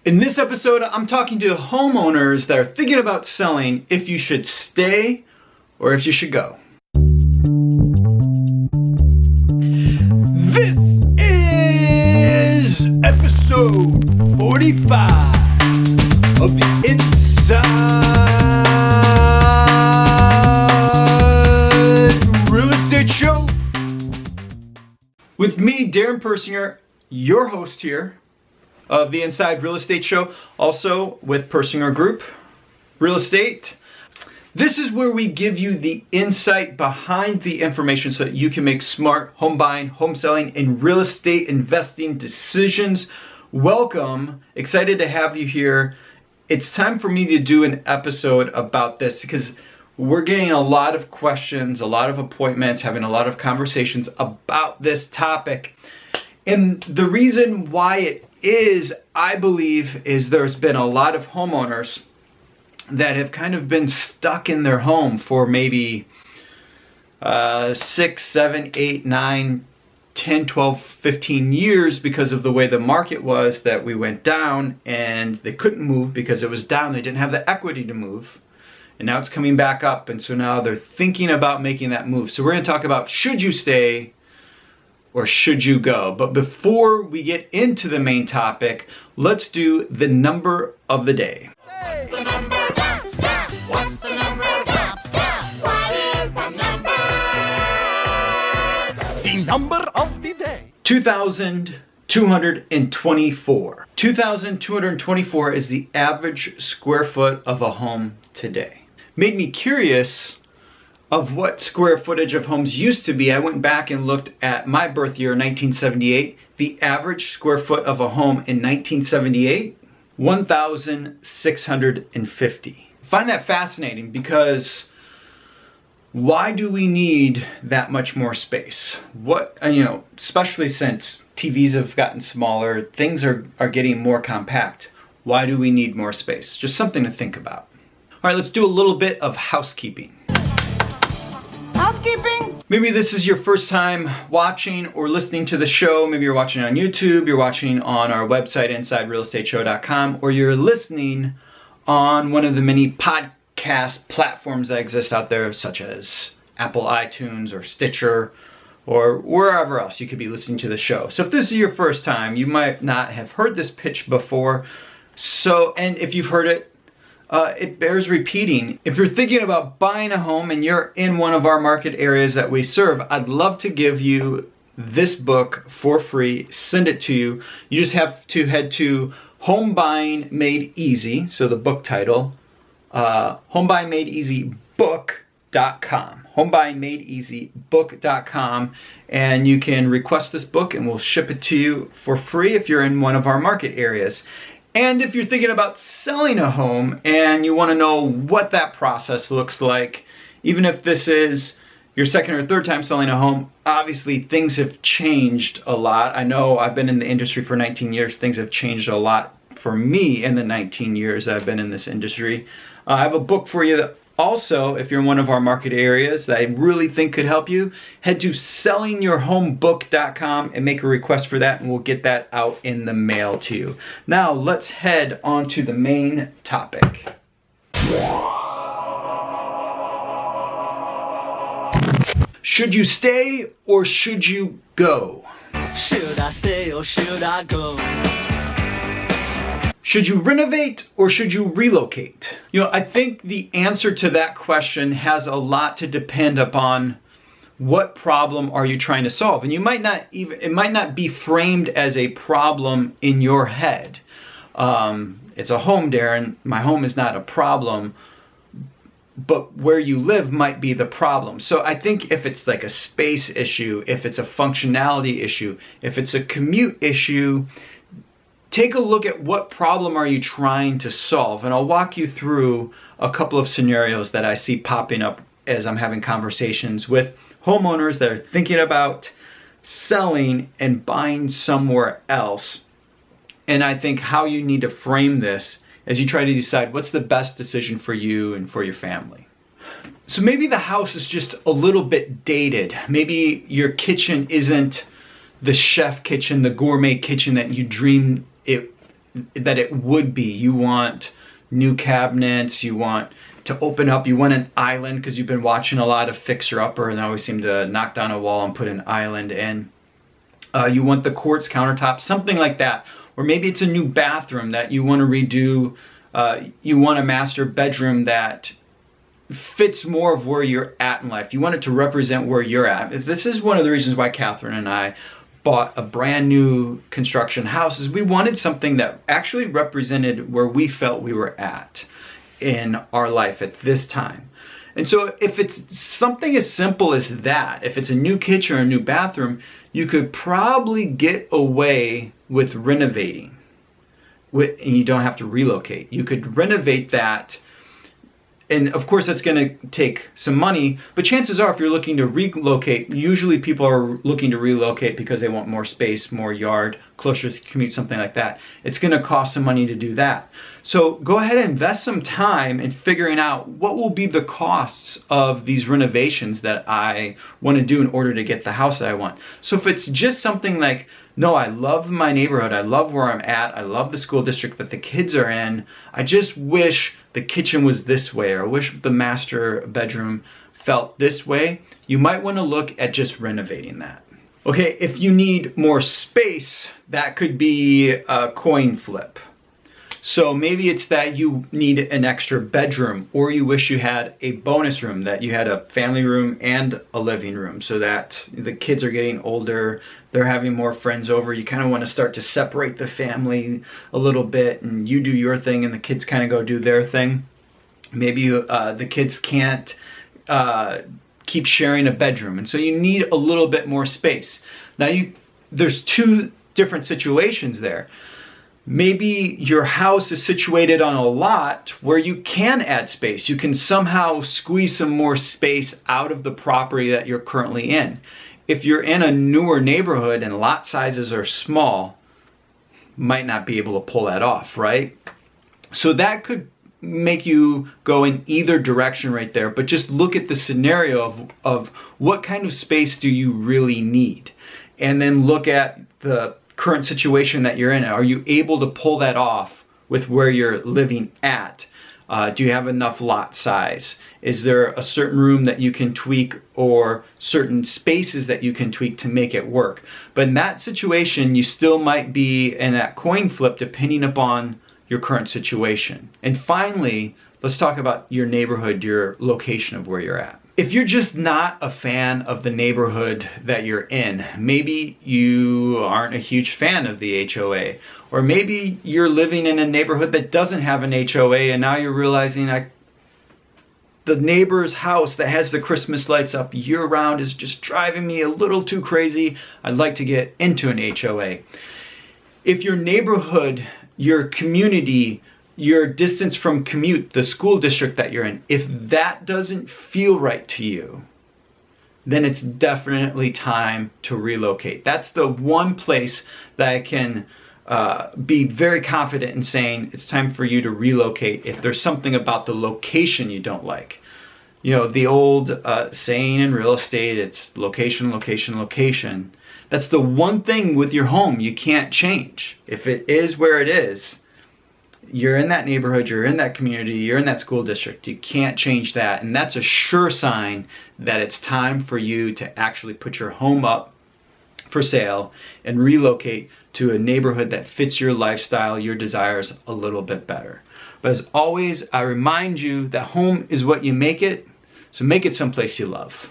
In this episode, I'm talking to homeowners that are thinking about selling, if you should stay or if you should go. This is episode 45 of the Inside Real Estate Show with me, Darin Persinger, your host here of the Inside Real Estate Show, also with Persinger Group Real Estate. This is where we give you the insight behind the information so that you can make smart home buying, home selling, and real estate investing decisions. Welcome. Excited to have you here. It's time for me to do an episode about this because we're getting a lot of questions, a lot of appointments, having a lot of conversations about this topic. And the reason why it is, I believe, is there's been a lot of homeowners that have kind of been stuck in their home for maybe 6, 7, 8, 9, 10, 12, 15 years because of the way the market was, that we went down and they couldn't move because it was down. They didn't have the equity to move. And now it's coming back up. And so now they're thinking about making that move. So we're going to talk about, should you stay or should you go? But before we get into the main topic, let's do the number of the day. What's the number? Stop, stop. What's the number? Stop, stop. What is the number? The number of the day. 2,224. 2,224 is the average square foot of a home today. Made me curious of what square footage of homes used to be. I went back and looked at my birth year, 1978. The average square foot of a home in 1978, 1,650. I find that fascinating because why do we need that much more space? Especially since TVs have gotten smaller, things are getting more compact. Why do we need more space? Just something to think about. All right, let's do a little bit of housekeeping. Housekeeping. Maybe this is your first time watching or listening to the show. Maybe you're watching on YouTube, you're watching on our website, InsideRealEstateShow.com, or you're listening on one of the many podcast platforms that exist out there, such as Apple iTunes or Stitcher, or wherever else you could be listening to the show. So if this is your first time, you might not have heard this pitch before. And if you've heard it, it bears repeating. If you're thinking about buying a home and you're in one of our market areas that we serve, I'd love to give you this book for free, send it to you. You just have to head to Home Buying Made Easy, so the book title, homebuyingmadeeasybook.com, homebuyingmadeeasybook.com, and you can request this book and we'll ship it to you for free if you're in one of our market areas. And if you're thinking about selling a home and you want to know what that process looks like, even if this is your second or third time selling a home, obviously things have changed a lot. I know I've been in the industry for 19 years. Things have changed a lot for me in the 19 years that I've been in this industry. I have a book for you that also, if you're in one of our market areas that I really think could help you, head to sellingyourhomebook.com and make a request for that, and we'll get that out in the mail to you. Now, let's head on to the main topic. Should you stay or should you go? Should I stay or should I go? Should you renovate or should you relocate? I think the answer to that question has a lot to depend upon what problem are you trying to solve. And it might not be framed as a problem in your head. It's a home, Darin. My home is not a problem, but where you live might be the problem. So I think if it's like a space issue, if it's a functionality issue, if it's a commute issue, take a look at what problem are you trying to solve. And I'll walk you through a couple of scenarios that I see popping up as I'm having conversations with homeowners that are thinking about selling and buying somewhere else. And I think how you need to frame this as you try to decide what's the best decision for you and for your family. So maybe the house is just a little bit dated. Maybe your kitchen isn't the chef kitchen, the gourmet kitchen that you dreamed it that it would be. You want new cabinets, you want to open up, you want an island because you've been watching a lot of Fixer Upper and they always seem to knock down a wall and put an island in. You want the quartz countertop, something like that. Or maybe it's a new bathroom that you want to redo. You want a master bedroom that fits more of where you're at in life. You want it to represent where you're at. This is one of the reasons why Catherine and I bought a brand new construction house, is we wanted something that actually represented where we felt we were at in our life at this time. And so if it's something as simple as that, if it's a new kitchen or a new bathroom, you could probably get away with renovating. And you don't have to relocate. You could renovate that. And of course, that's going to take some money, but chances are if you're looking to relocate, usually people are looking to relocate because they want more space, more yard, closer to commute, something like that. It's going to cost some money to do that. So go ahead and invest some time in figuring out what will be the costs of these renovations that I want to do in order to get the house that I want. So if it's just something like, no, I love my neighborhood, I love where I'm at, I love the school district that the kids are in, I just wish the kitchen was this way, or I wish the master bedroom felt this way, you might want to look at just renovating that. Okay, if you need more space, that could be a coin flip. So maybe it's that you need an extra bedroom, or you wish you had a bonus room, that you had a family room and a living room, so that the kids are getting older, they're having more friends over. You kind of want to start to separate the family a little bit, and you do your thing and the kids kind of go do their thing. Maybe the kids can't keep sharing a bedroom, and so you need a little bit more space. Now there's two different situations there. Maybe your house is situated on a lot where you can add space. You can somehow squeeze some more space out of the property that you're currently in. If you're in a newer neighborhood and lot sizes are small, might not be able to pull that off, right? So that could make you go in either direction right there, but just look at the scenario of what kind of space do you really need? And then look at the current situation that you're in. Are you able to pull that off with where you're living at? Do you have enough lot size? Is there a certain room that you can tweak, or certain spaces that you can tweak to make it work? But in that situation, you still might be in that coin flip depending upon your current situation. And finally, let's talk about your neighborhood, your location of where you're at. If you're just not a fan of the neighborhood that you're in, maybe you aren't a huge fan of the HOA, or maybe you're living in a neighborhood that doesn't have an HOA and now you're realizing the neighbor's house that has the Christmas lights up year-round is just driving me a little too crazy. I'd like to get into an HOA. If your neighborhood, your community, your distance from commute, the school district that you're in, if that doesn't feel right to you, then it's definitely time to relocate. That's the one place that I can be very confident in saying it's time for you to relocate if there's something about the location you don't like. You know, the old saying in real estate, it's location, location, location. That's the one thing with your home you can't change. If it is where it is, you're in that neighborhood, you're in that community, you're in that school district. You can't change that. And that's a sure sign that it's time for you to actually put your home up for sale and relocate to a neighborhood that fits your lifestyle, your desires a little bit better. But as always, I remind you that home is what you make it, so make it someplace you love.